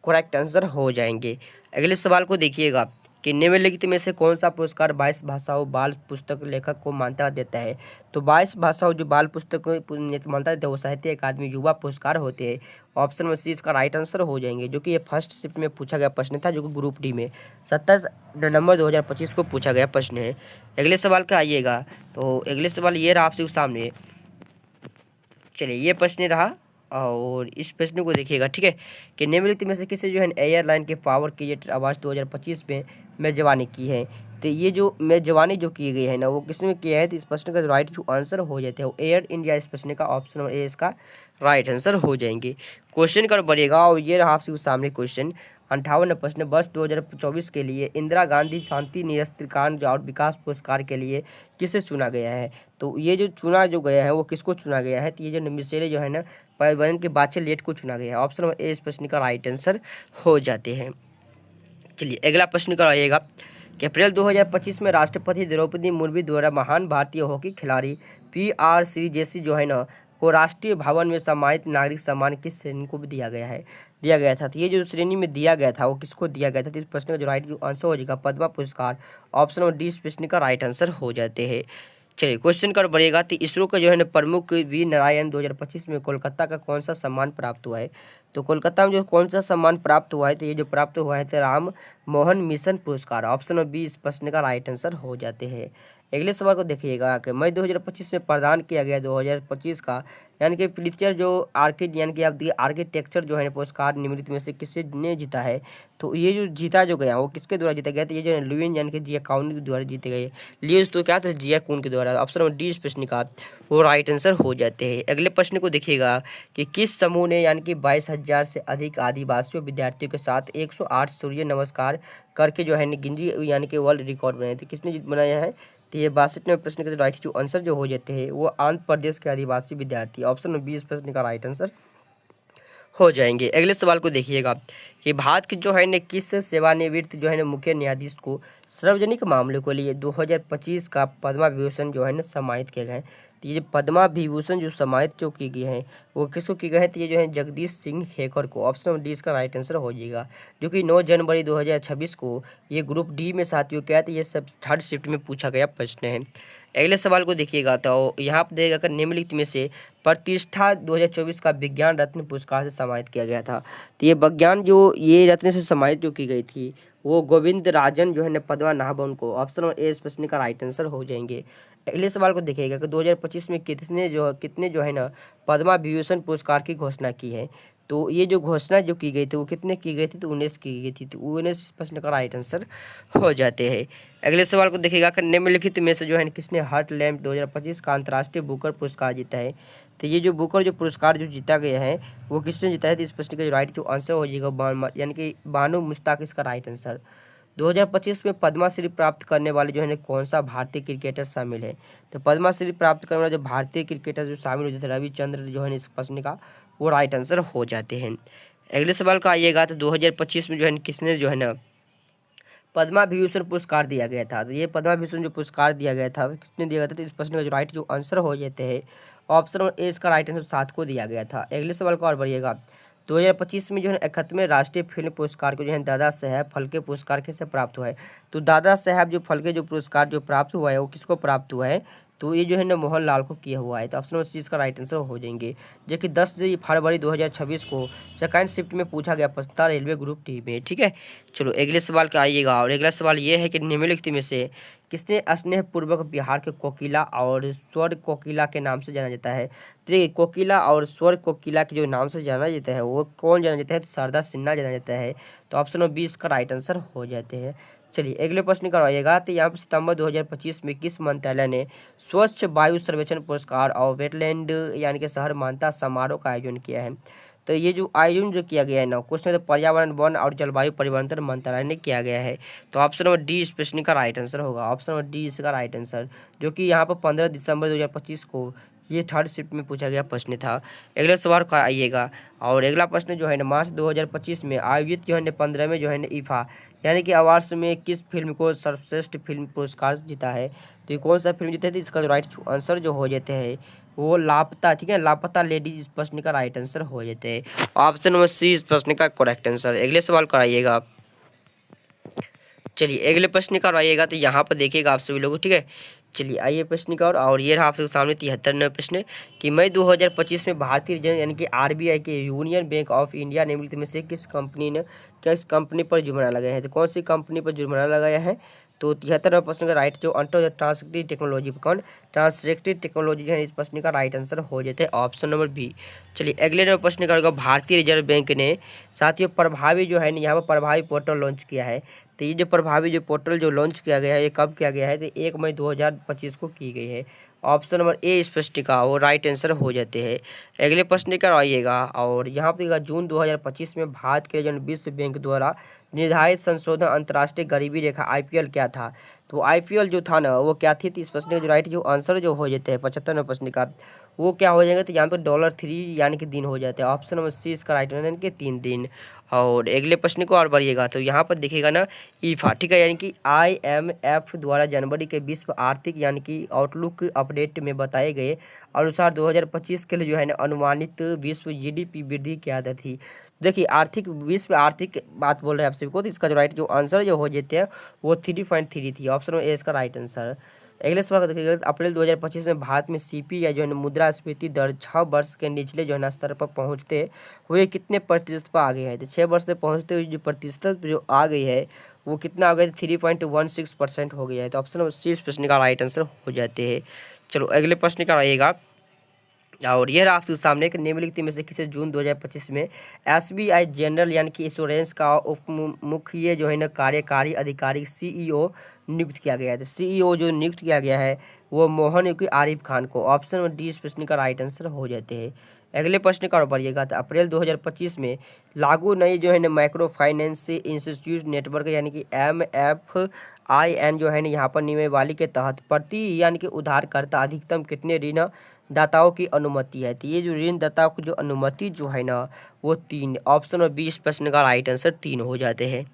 करेक्ट आंसर हो जाएंगे। अगले सवाल को देखिएगा कि निम्नलिखित में से कौन सा पुरस्कार 22 भाषाओं बाल पुस्तक लेखक को मान्यता देता है। तो 22 भाषाओं जो बाल पुस्तक मान्यता देता है वो साहित्य अकादमी युवा पुरस्कार होते हैं। ऑप्शन नंबर सी इसका राइट आंसर हो जाएंगे जो कि ये फर्स्ट शिफ्ट में पूछा गया प्रश्न था जो कि ग्रुप डी में 27 नवंबर 2025 को पूछा गया प्रश्न है। अगले सवाल का आइएगा तो अगले सवाल ये रहा आपसे सामने, चलिए ये प्रश्न रहा और इस प्रश्न को देखिएगा, ठीक है, कि निम्नलिखित में से किसे जो है एयरलाइन के पावर क्रिएटर अवार्ड 2025 में मेजबानी की है। तो ये जो मेजबानी जो की गई है ना वो किसने किया है। तो इस प्रश्न का राइट जो आंसर हो जाता है वो एयर इंडिया इस प्रश्न का ऑप्शन नंबर ए इसका राइट आंसर हो जाएंगे। क्वेश्चन कर बढ़ेगा और ये रहा आपसे सामने क्वेश्चन, 58वां प्रश्न, वर्ष 2024 के लिए इंदिरा गांधी शांति निरस्त्रीकरण और विकास पुरस्कार के लिए किसे चुना गया है? तो ये जो चुना जो गया है वो किसको चुना गया है? तो ये जो मिसेरे जो है ना परिवहन के बाचेलेट को चुना गया है। ऑप्शन नंबर ए इस प्रश्न का राइट आंसर हो जाते हैं। चलिए अगला प्रश्न कराइएगा कि अप्रैल 2025 में राष्ट्रपति द्रौपदी मुर्मू द्वारा महान भारतीय हॉकी खिलाड़ी PR श्रीजेशी जो है ना को राष्ट्रीय भवन में सम्मानित नागरिक सम्मान किस श्रेणी को भी दिया गया था? तो ये जो श्रेणी में दिया गया था वो किसको दिया गया था? तो इस प्रश्न का जो राइट आंसर हो जाएगा पद्मा पुरस्कार। ऑप्शन नंबर डी इस प्रश्न का राइट आंसर हो जाते हैं। चलिए क्वेश्चन कर बढ़ेगा। तो इसरो का जो है ना प्रमुख वी नारायण 2025 में कोलकाता का कौन सा सम्मान प्राप्त हुआ है? तो कोलकाता में जो कौन सा सम्मान प्राप्त हुआ है? तो ये जो प्राप्त हुआ है तो राम मोहन मिशन पुरस्कार। ऑप्शन नंबर बी इस प्रश्न का राइट आंसर हो जाते हैं। अगले सवाल को देखिएगा कि मई 2025 में प्रदान किया गया 2025 का यानी कि प्लित्जर जो यानी कि आप देखिए आर्किटेक्चर जो है पुरस्कार निम्नलिखित में से किसने जीता है? तो ये जो जीता जो गया वो किसके द्वारा जीता गया? तो ये जो है लुइन यानी कि जिया काउन के द्वारा जीते गए लिए तो क्या था जिया कून के द्वारा। ऑप्शन नंबर डी इस प्रश्न का वो राइट आंसर हो जाते हैं। अगले प्रश्न को देखिएगा कि किस समूह ने यानी कि 22,000 से अधिक आदिवासियों विद्यार्थियों के साथ 108 सूर्य नमस्कार करके जो है गिनजी यानी कि वर्ल्ड रिकॉर्ड बनाए थे? किसने बनाया है? तो ये 62वें प्रश्न का राइट जो आंसर जो हो जाते हैं वो आंध्र प्रदेश के आदिवासी विद्यार्थी। ऑप्शन नंबर 20 प्रश्न का राइट आंसर हो जाएंगे। अगले सवाल को देखिएगा कि भारत के जो है न किस सेवानिवृत्त जो है न मुख्य न्यायाधीश को सार्वजनिक मामलों के लिए 2025 का पद्मा विभूषण जो है न सम्मानित किया गया है? तो ये पद्मा विभूषण जो सम्मानित जो की गई है वो किसको की गई है? तो ये जो है जगदीश सिंह हेकर को। ऑप्शन नंबर डी इसका राइट आंसर हो जाएगा, जो कि 9 जनवरी 2026 को ये ग्रुप डी में साथियों क्या है? ये सब थर्ड शिफ्ट में पूछा गया प्रश्न है। अगले सवाल को देखिएगा तो यहाँ पर देगा निम्नलिखित में से प्रतिष्ठा 2024 का विज्ञान रत्न पुरस्कार से सम्मानित किया गया था? तो ये विज्ञान जो ये रत्न से सम्मानित जो की गई थी वो गोविंद राजन जो है न पद्मा नाभन को। ऑप्शन नंबर ए इस प्रश्न का राइट आंसर हो जाएंगे। अगले सवाल को देखिएगा कि 2025 में कितने जो है ना पद्मा विभूषण पुरस्कार की घोषणा की है? तो ये जो घोषणा जो की गई थी वो कितने की गई थी? तो 19 की गई थी। तो 19 प्रश्न का राइट आंसर हो जाते हैं। अगले सवाल को देखिएगा कि निम्नलिखित में से जो है किसने हार्ट लैम्प 2025 का अंतर्राष्ट्रीय बुकर पुरस्कार जीता है? तो ये जो बुकर जो पुरस्कार जो जीता गया है वो किसने जीता है? तो इस प्रश्न का जो राइट जो आंसर हो जाएगा यानी कि बानो मुश्ताक इसका राइट आंसर। 2025 में पद्माश्री प्राप्त करने वाले जो है कौन सा भारतीय क्रिकेटर शामिल है? तो पद्माश्री प्राप्त करने वाले जो भारतीय क्रिकेटर जो शामिल होते थे रविचंद्र जो है इस प्रश्न का वो राइट आंसर हो जाते हैं। अगले सवाल का आइएगा तो 2025 में जो है किसने जो है ना पद्मा विभूषण पुरस्कार दिया गया था? तो ये पद्मा विभूषण जो पुरस्कार दिया गया था तो किसने दिया गया था? तो इस प्रश्न का जो राइट जो आंसर हो जाते हैं ऑप्शन ए इसका राइट आंसर 7 को दिया गया था। अगले सवाल को और बढ़िएगा 2025 में जो है 71वें राष्ट्रीय फिल्म पुरस्कार को जो है दादा साहेब फाल्के पुरस्कार कैसे प्राप्त हुआ है? तो दादा साहेब जो फाल्के जो पुरस्कार जो प्राप्त हुआ है वो किसको प्राप्त हुआ है? तो ये जो है ना मोहनलाल को किया हुआ है। तो ऑप्शन नंबर सी इसका राइट आंसर हो जाएंगे, जो कि 10 फरवरी 2026 को सेकंड शिफ्ट में पूछा गया प्रश्न था रेलवे ग्रुप डी में। ठीक है, चलो अगले सवाल का आइएगा। और अगला सवाल ये है कि निम्नलिखित में से किसने स्नेहपूर्वक बिहार के कोकिला और स्वर कोकिला के नाम से जाना जाता है? देखिए कोकिला और स्वर कोकिला के जो नाम से जाना जाता है वो कौन जाना जाता है? तो शारदा सिन्हा जाना जाता है। तो ऑप्शन नंबर 20 का राइट आंसर हो जाते हैं। चलिए अगले प्रश्न करवाइएगा। तो यहाँ पर सितंबर 2025 में किस मंत्रालय ने स्वच्छ वायु सर्वेक्षण पुरस्कार और वेटलैंड यानी कि शहर मान्यता समारोह का आयोजन किया है? तो ये जो आयोजन जो किया गया है ना क्वेश्चन तो पर्यावरण वन और जलवायु परिवर्तन मंत्रालय ने किया गया है। तो ऑप्शन नंबर डी इस प्रश्न का राइट आंसर होगा। ऑप्शन नंबर डी इसका राइट आंसर, जो कि यहाँ पर 15 दिसंबर 2025 को ये थर्ड शिफ्ट में पूछा गया प्रश्न था। अगले सवाल का आइएगा। और अगला प्रश्न जो है ना मार्च 2025 में आयोजित जो है ना 15वें जो है ना IFA यानी कि अवार्ड्स में किस फिल्म को सर्वश्रेष्ठ फिल्म पुरस्कार जीता है? तो ये कौन सा फिल्म जीता है? तो इसका जो राइट आंसर जो हो जाते हैं वो लापता। ठीक है, लापता लेडीज इस प्रश्न का राइट आंसर हो जाते हैं। ऑप्शन नंबर सी इस प्रश्न का करेक्ट आंसर। अगले सवाल कराइएगा। चलिए अगले प्रश्न का आइएगा। तो यहाँ पर देखिएगा आप सभी लोग। ठीक है, चलिए आइए प्रश्न का। और ये रहा आपके सामने 73वें प्रश्न कि मई 2025 में भारतीय रिजर्व यानी कि RBI के यूनियन बैंक ऑफ इंडिया निम्नलिखित में से किस कंपनी पर जुर्माना लगाया है? तो कौन सी कंपनी पर जुर्माना लगाया है? तो 73वें प्रश्न का राइट जो ट्रांसक्टिव टेक्नोलॉजी ट्रांसक्टिव टेक्नोलॉजी जो है इस प्रश्न का राइट आंसर हो जाता है ऑप्शन नंबर बी। चलिए अगले नंबर प्रश्न का भारतीय रिजर्व बैंक ने साथियों प्रभावी जो है यहाँ पर प्रभावी पोर्टल लॉन्च किया है। तो ये जो प्रभावी जो पोर्टल जो लॉन्च किया गया है ये कब किया गया है, तो 1 मई 2025 को की गई है। ऑप्शन नंबर ए स्पष्टिका वो राइट आंसर हो जाते हैं। अगले प्रश्न का आइएगा, और यहाँ पर देखिएगा जून 2025 में भारत के जो विश्व बैंक द्वारा निर्धारित संशोधन अंतर्राष्ट्रीय गरीबी रेखा आईपीएल क्या था। तो आईपीएल जो था ना वो क्या थी, तो इस प्रश्न का जो राइट जो आंसर जो हो जाते हैं 75 प्रश्न का वो क्या हो जाएगा, तो यहाँ पर $3 यानी कि दिन हो जाते हैं। ऑप्शन नंबर सी इसका राइट यानी कि 3 दिन। और अगले प्रश्न को और बढ़िएगा, तो यहाँ पर देखिएगा ना ईफा, ठीक है, यानी कि IMF द्वारा जनवरी के विश्व आर्थिक यानी कि आउटलुक अपडेट में बताए गए अनुसार 2025 के लिए जो है ना अनुमानित विश्व जीडीपी वृद्धि क्या दर थी। देखिए आर्थिक विश्व आर्थिक बात बोल रहे हैं आप सभी को, तो इसका जो राइट जो आंसर जो हो जाते हैं वो 3.3 थी। ऑप्शन ए इसका राइट आंसर। अगले सवाल का देखिएगा, अप्रैल 2025 में भारत में CPI जो है मुद्रास्फीति दर 6 वर्ष के निचले जो है ना स्तर पर पहुंचते हुए कितने प्रतिशत पर आ गए हैं। तो 6 वर्ष से पहुंचते हुए जो प्रतिशत जो आ गई है वो कितना आ गया, 3.16% हो गया है। तो ऑप्शन नंबर सी इस प्रश्न का राइट आंसर हो जाते हैं। चलो अगले प्रश्न का रहेगा, और यह रहा आपके सामने कि निम्नलिखित में से किसे जून 2025 में SBI जनरल यानी कि इंश्योरेंस का उप मुख्य जो है ना कार्यकारी अधिकारी CEO नियुक्त किया गया है। तो CEO जो नियुक्त किया गया है वो मोहन की आरिफ खान को। ऑप्शन नंबर डी इस प्रश्न का राइट आंसर हो जाते हैं। अगले प्रश्न का पढ़िएगा, तो अप्रैल 2025 में लागू नई जो है ना माइक्रो फाइनेंस इंस्टीट्यूट नेटवर्क यानी कि MFIN जो है ना यहाँ पर नियमावली के तहत प्रति यानी कि उधारकर्ता अधिकतम कितने ऋण दाताओं की अनुमति है। तो ये जो ऋण दाताओं की जो अनुमति जो है ना वो 3। ऑप्शन नंबर 20 प्रश्न का राइट आंसर 3 हो जाते हैं।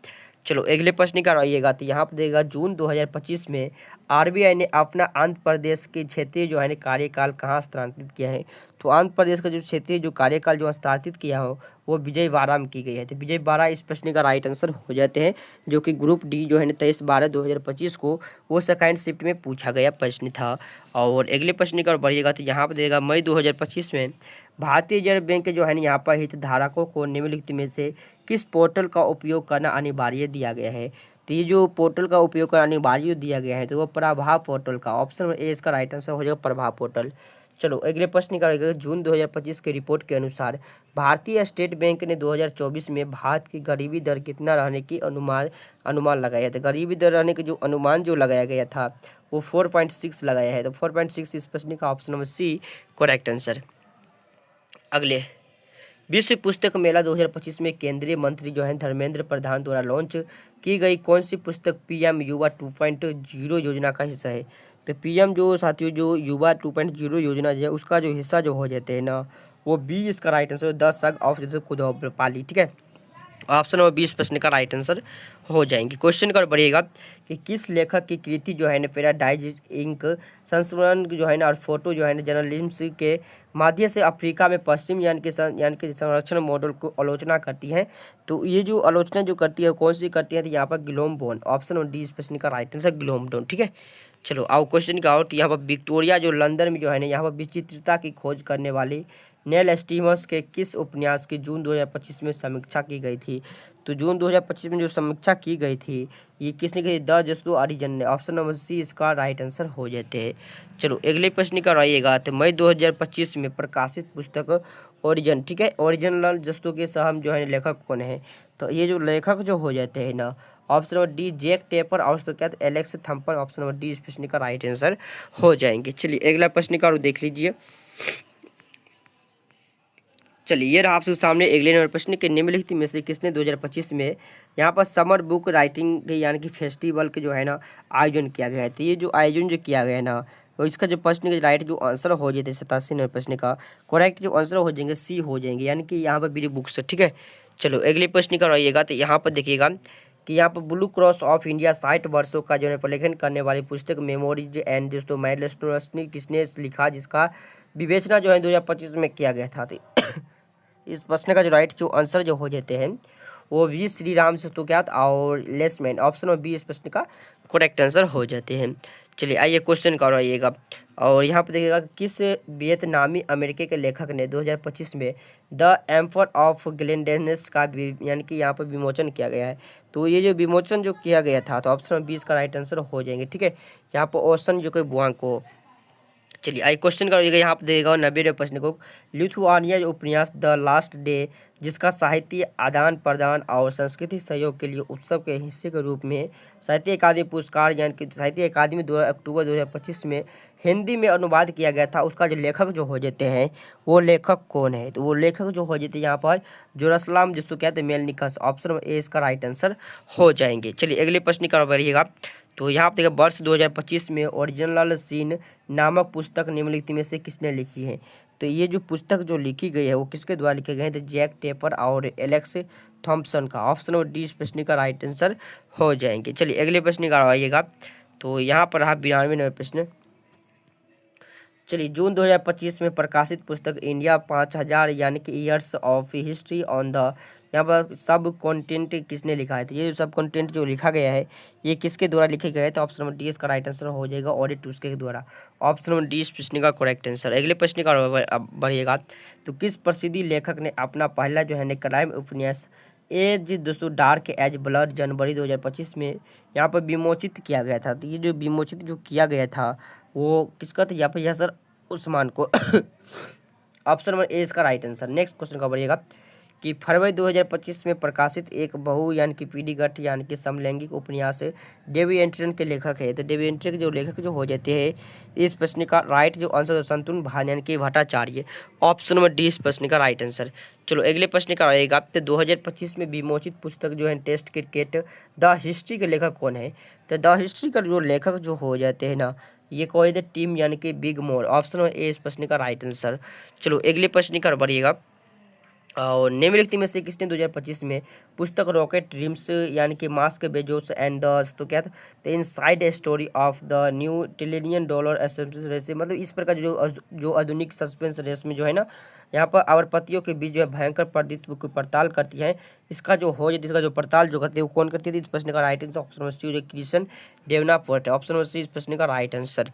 चलो अगले प्रश्न का रहिएगा, तो यहाँ पर देगा जून 2025 में RBI ने अपना आंध्र प्रदेश के क्षेत्रीय जो है ना कार्यकाल कहाँ स्थानांतरित किया है। तो आंध्र प्रदेश का जो क्षेत्रीय जो कार्यकाल जो स्थानांतरित किया हो वो विजयवाड़ा में की गई है। तो विजयवाड़ा इस प्रश्न का राइट आंसर हो जाते हैं, जो कि ग्रुप डी जो है ना 23/12/2025 को वो सेकेंड शिफ्ट में पूछा गया प्रश्न था। और अगले प्रश्न का बढ़िएगा, तो यहाँ पर देगा मई 2025 में भारतीय रिजर्व बैंक के जो है ना यहाँ पर हितधारकों को निम्नलिखित में से किस पोर्टल का उपयोग करना अनिवार्य दिया गया है। तो ये जो पोर्टल का उपयोग करना अनिवार्य दिया गया है तो वो प्रभाव पोर्टल का। ऑप्शन नंबर ए इसका राइट आंसर हो जाएगा प्रभाव पोर्टल। चलो अगले प्रश्न का रहेगा, जून 2025 की रिपोर्ट के अनुसार भारतीय स्टेट बैंक ने 2024 में भारत की गरीबी दर कितना रहने की अनुमान लगाया था। गरीबी दर रहने के जो अनुमान जो लगाया गया था वो 4.6 लगाया है। तो 4.6 इस प्रश्न का option number C correct answer. अगले विश्व पुस्तक मेला 2025 में केंद्रीय मंत्री जो है धर्मेंद्र प्रधान द्वारा लॉन्च की गई कौन सी पुस्तक PM युवा 2.0 योजना का हिस्सा है। तो PM जो साथियों जो युवा 2.0 योजना जो है उसका जो हिस्सा जो हो जाते हैं ना वो 20 का राइट आंसर 10 सग ऑफ खुदापाली, ठीक है। ऑप्शन नंबर 20 प्रश्न का राइट आंसर हो जाएंगे। क्वेश्चन का बढ़िएगा कि किस लेखक की कृति जो है ना पैराडाइज इंक संस्मरण जो है ना और फोटो जो है ना जर्नलिज्म के माध्यम से अफ्रीका में पश्चिम यानी कि संरक्षण मॉडल को आलोचना करती है। तो ये जो आलोचना जो करती है कौन सी करती है, तो यहाँ पर गिलोम बोन। ऑप्शन नंबर डी इस प्रश्न का राइट आंसर गिलोम बोन, ठीक है। चलो आओ क्वेश्चन का आउट। यहाँ पर विक्टोरिया जो लंदन में जो है ना यहाँ पर विचित्रता की खोज करने वाली नेल स्टीमर्स के किस उपन्यास की जून 2025 में समीक्षा की गई थी। तो जून 2025 में जो समीक्षा की गई थी ये किसने की, द जसदो अरिजन ने। ऑप्शन नंबर सी इसका राइट आंसर हो जाते हैं। चलो अगले प्रश्न का रहिएगा, तो मई 2025 में प्रकाशित पुस्तक ओरिजन, ठीक है, ओरिजिनल जस्तों के सहम जो है लेखक कौन है। तो ये जो लेखक जो हो जाते हैं ना option number D Jack Tapper और उसके बाद Alex Thompson. Option number D इस प्रश्न का राइट आंसर हो जाएंगे। चलिए अगला प्रश्न का देख लीजिए। चलिए ये रहा आपके सामने अगले नंबर प्रश्न के निम्नलिखित में से किसने 2025 में यहाँ पर समर बुक राइटिंग यानी कि फेस्टिवल के जो है ना आयोजन किया गया है। तो ये जो आयोजन जो किया गया है ना तो इसका जो प्रश्न का राइट जो आंसर हो जाते 87 नंबर प्रश्न का करेक्ट जो आंसर हो जाएंगे सी हो जाएंगे, यानी कि यहाँ पर मेरी बुक्स, ठीक है। चलो अगले प्रश्न का रहिएगा, तो यहाँ पर देखिएगा कि यहाँ पर ब्लू क्रॉस ऑफ इंडिया 60 वर्षों का जो है प्रलेखन करने वाली पुस्तक मेमोरीज एंड दोस्तों माइलस्टोन किसने लिखा, जिसका विवेचना जो है 2025 में किया गया था। तो इस प्रश्न का जो राइट जो आंसर जो हो जाते हैं वो वी श्री राम सतुक्यात और लेसमैन। ऑप्शन नंबर बी इस प्रश्न का करेक्ट आंसर हो जाते हैं। चलिए आइए क्वेश्चन का रहिएगा, और यहाँ पर देखिएगा किस वियतनामी अमेरिकी के लेखक ने 2025 में द एम्पर ऑफ ग्लेनडेनस का यानी कि यहाँ पर विमोचन किया गया है। तो ये जो विमोचन जो किया गया था तो ऑप्शन नंबर 20 का राइट आंसर हो जाएंगे, ठीक है। यहाँ पर ओशन जो कोई बुआंग को चलिए आई क्वेश्चन का यहाँ पे देगा 90वें प्रश्न को। लिथुआनिया उपन्यास द लास्ट डे, जिसका साहित्य आदान प्रदान और सांस्कृतिक सहयोग के लिए उत्सव के हिस्से के रूप में साहित्य अकादमी पुरस्कार यानी कि साहित्य अकादमी 2 अक्टूबर 2025 में हिंदी में अनुवाद किया गया था, उसका जो लेखक जो हो जाते हैं वो लेखक कौन है? तो वो लेखक जो हो जाते हैं यहाँ पर जोरस्लाम, जिसको कहते हैं मेलनिकस। ऑप्शन ए इसका राइट आंसर हो जाएंगे। चलिए अगले प्रश्न का बढ़िएगा। तो यहाँ पे देखिए वर्ष 2025 में ओरिजिनल सीन नामक पुस्तक निम्नलिखित में से किसने लिखी है? तो ये जो पुस्तक जो लिखी गई है वो किसके द्वारा लिखे गए हैं? तो जैक टेपर और एलेक्स थॉम्पसन का। ऑप्शन नंबर डी इस प्रश्न का राइट आंसर हो जाएंगे। चलिए अगले प्रश्न का आइएगा। तो यहाँ पर रहा 92 नंबर प्रश्न। चलिए जून 2025 में प्रकाशित पुस्तक इंडिया 5000 यानी कि years of history on the, यहाँ पर सब कंटेंट किसने लिखा है? तो ये जो सब कंटेंट जो लिखा गया है ये किसके द्वारा लिखे गए हैं? तो ऑप्शन नंबर डी इसका राइट आंसर हो जाएगा, ऑडिट टूस्के के द्वारा। ऑप्शन नंबर डी इस प्रश्न का करेक्ट आंसर। अगले प्रश्न का बढ़िएगा। तो किस प्रसिद्ध लेखक ने अपना पहला जो है क्राइम उपन्यास एज दोस्तों डार्क एज ब्लड जनवरी 2025 में यहाँ पर विमोचित किया गया था? तो ये जो विमोचित जो किया गया था वो किसका था? यहाँ पर यासर उस्मान को। ऑप्शन नंबर ए इसका राइट आंसर। नेक्स्ट क्वेश्चन का बढ़िएगा कि फरवरी 2025 में प्रकाशित एक बहु यानी कि पीढ़ीगत यानी कि समलैंगिक उपन्यास डेवी एंट्रन के लेखक है। तो डेवी एंट्रन के जो लेखक जो हो जाते हैं इस प्रश्न का राइट जो आंसर संतुन भान यानी कि भट्टाचार्य। ऑप्शन नंबर डी इस प्रश्न का राइट आंसर। चलो अगले प्रश्न का रहेगा। तो 2025 में विमोचित पुस्तक जो है टेस्ट क्रिकेट द हिस्ट्री के लेखक कौन है? तो द हिस्ट्री का जो लेखक जो हो जाते हैं ना ये कोई द टीम यानी कि big more. Option number A इस प्रश्न का राइट आंसर। चलो अगले प्रश्न का बढ़िएगा। और निम्नलिखित में से किसने 2025 में पुस्तक रॉकेट ड्रीम्स यानी कि मास्क बेजोस एंड द तो क्या था the inside story of the new trillion dollar suspense race, मतलब इस प्रकार जो आधुनिक सस्पेंस रेस में जो है ना यहाँ पर अरबपतियों के बीच जो है भयंकर प्रतित्व की पड़ताल करती है, इसका जो हो जाती है इसका जो पड़ताल जो करती है वो कौन करती थी? इस प्रश्न का right answer option number C Christian Davenport है। ऑप्शन नंबर सी इस प्रश्न का राइट आंसर।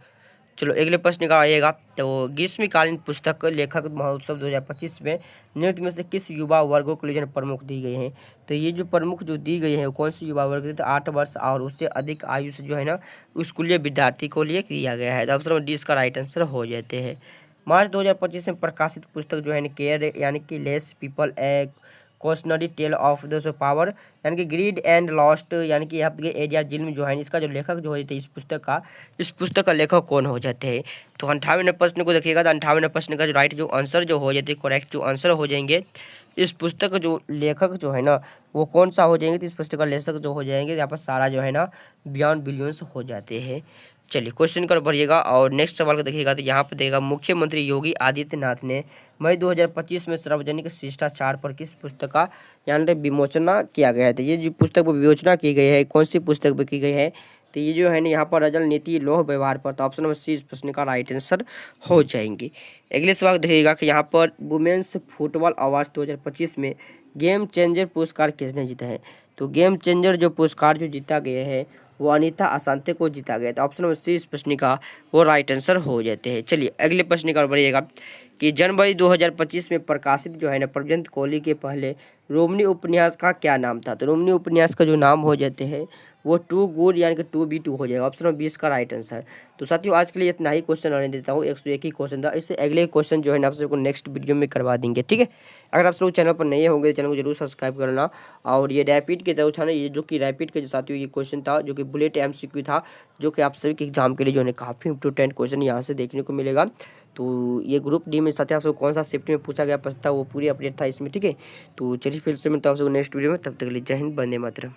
चलो अगले प्रश्न का आइएगा। तो ग्रीष्मकालीन पुस्तक लेखक महोत्सव 2025 में निम्नलिखित में से किस युवा वर्गों को लिए प्रमुख दी गई है? तो ये जो प्रमुख जो दी गई है वो कौन सी युवा वर्ग है? तो 8 वर्ष और उससे अधिक आयु से जो है ना स्कूलीय विद्यार्थी को लिए दिया गया है। तो ऑप्शन नंबर डी इसका राइट आंसर हो जाते हैं। मार्च 2025 में प्रकाशित पुस्तक जो है केयर यानी कि less people a cautionary tale of the power यानी कि ग्रीड एंड लॉस्ट यानी कि यहाँ पे एरिया जिल्म जो है इसका जो लेखक जो होते हैं इस पुस्तक का लेखक कौन हो जाते हैं? तो 58वें प्रश्न को देखिएगा। तो 58वें प्रश्न का जो राइट जो आंसर जो हो जाते हैं करेक्ट जो आंसर हो जाएंगे इस पुस्तक का जो लेखक जो है ना वो कौन सा हो जाएंगे? तो इस पुस्तक का लेखक जो हो जाएंगे यहाँ पर सारा जो है ना बियॉन्ड बिलियंस हो जाते हैं। चलिए क्वेश्चन कर बढ़िएगा और नेक्स्ट सवाल को देखिएगा। तो यहाँ पर देगा मुख्यमंत्री योगी आदित्यनाथ ने मई 2025 में सार्वजनिक शिष्टाचार पर किस पुस्तक का यानी विमोचना किया गया है? तो ये जो पुस्तक पर विमोचना की गई है कौन सी पुस्तक पर की गई है? तो ये जो है ना यहाँ पर रजल नीति लोह व्यवहार पर। तो ऑप्शन नंबर सी इस प्रश्न का राइट आंसर हो जाएंगे। अगले सवाल देखिएगा कि यहाँ पर वुमेन्स फुटबॉल अवार्ड 2025 में गेम चेंजर पुरस्कार किसने जीता है? तो गेम चेंजर जो पुरस्कार जो जीता गया है वो अनीता असांते को जीता गया। तो ऑप्शन नंबर सी इस प्रश्न का वो राइट आंसर हो जाते हैं। चलिए अगले प्रश्न का बढ़िएगा कि जनवरी 2025 में प्रकाशित जो है ना प्रव्यंत कोहली के पहले रोमनी उपन्यास का क्या नाम था? तो रोमनी उपन्यास का जो नाम हो जाते हैं वो टू गुड यानी कि 2B2 हो जाएगा। ऑप्शन नंबर 20 का राइट आंसर। तो साथियों आज के लिए इतना ही क्वेश्चन रहने देता हूँ, 101 ही क्वेश्चन था। इससे अगले क्वेश्चन जो है ना आप सबको नेक्स्ट वीडियो में करवा देंगे, ठीक है। अगर आप लोग चैनल पर नए होंगे तो चैनल को जरूर सब्सक्राइब करना। और ये रैपिड के तरफ था ना, ये जो कि रैपिड के साथियों ये क्वेश्चन था जो कि बुलेट MCQ था, जो कि आप सभी के एग्जाम के लिए जो है काफ़ी इम्पोर्टेंट क्वेश्चन यहाँ से देखने को मिलेगा। तो ये ग्रुप डी में साथ आपको कौन सा शिफ्ट में पूछा गया प्रश्न था वो पूरी अपडेट था इसमें, ठीक है। तो चलिए फिर से मिलता हूँ आपको नेक्स्ट वीडियो में, तब तक के लिए जय हिंद, वंदे मातरम।